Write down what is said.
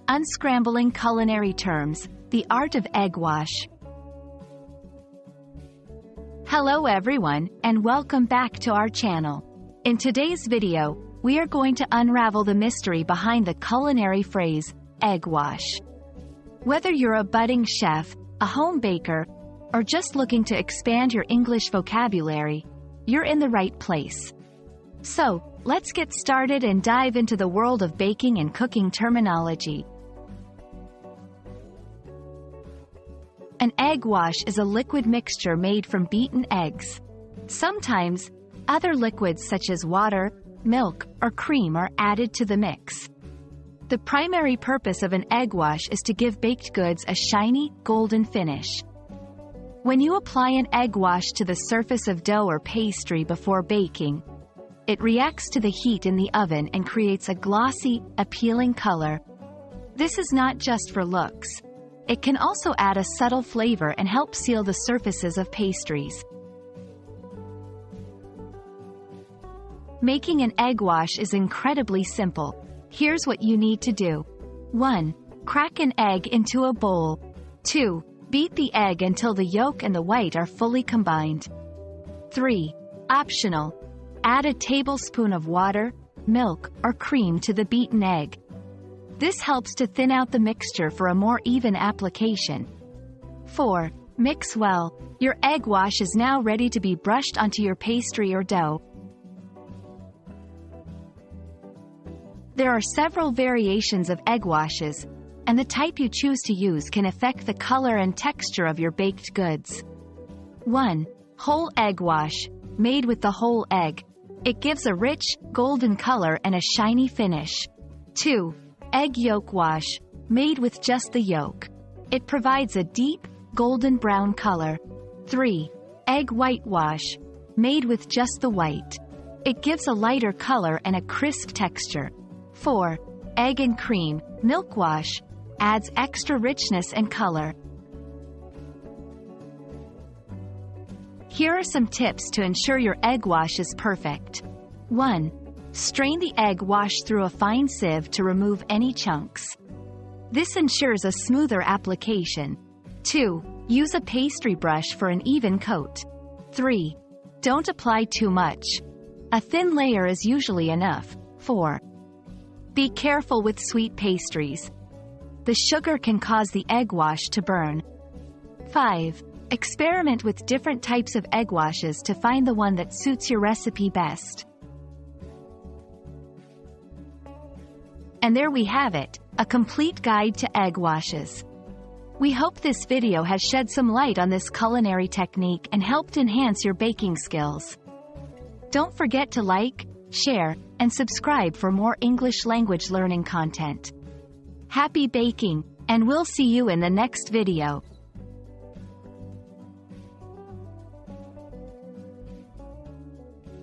Unscrambling Culinary Terms, the art of egg wash. Hello everyone, and welcome back to our channel. In today's video, we are going to unravel the mystery behind the culinary phrase, egg wash. Whether you're a budding chef, a home baker, or just looking to expand your English vocabulary, you're in the right place. So, let's get started and dive into the world of baking and cooking terminology. An egg wash is a liquid mixture made from beaten eggs. Sometimes, other liquids such as water, milk, or cream are added to the mix. The primary purpose of an egg wash is to give baked goods a shiny, golden finish. When you apply an egg wash to the surface of dough or pastry before baking, it reacts to the heat in the oven and creates a glossy, appealing color. This is not just for looks. It can also add a subtle flavor and help seal the surfaces of pastries. Making an egg wash is incredibly simple. Here's what you need to do. 1. Crack an egg into a bowl. 2. Beat the egg until the yolk and the white are fully combined. 3. Optional. Add a tablespoon of water, milk, or cream to the beaten egg. This helps to thin out the mixture for a more even application. 4. Mix well. Your egg wash is now ready to be brushed onto your pastry or dough. There are several variations of egg washes, and the type you choose to use can affect the color and texture of your baked goods. 1. Whole egg wash, made with the whole egg. It gives a rich, golden color and a shiny finish. 2. Egg yolk wash, made with just the yolk. It provides a deep, golden brown color. 3. Egg white wash, made with just the white. It gives a lighter color and a crisp texture. 4. Egg and cream, milk wash, adds extra richness and color. Here are some tips to ensure your egg wash is perfect. 1. Strain the egg wash through a fine sieve to remove any chunks. This ensures a smoother application. 2. Use a pastry brush for an even coat. 3. Don't apply too much. A thin layer is usually enough. 4. Be careful with sweet pastries. The sugar can cause the egg wash to burn. 5. Experiment with different types of egg washes to find the one that suits your recipe best. And there we have it, a complete guide to egg washes. We hope this video has shed some light on this culinary technique and helped enhance your baking skills. Don't forget to like, share, and subscribe for more English language learning content. Happy baking, and we'll see you in the next video.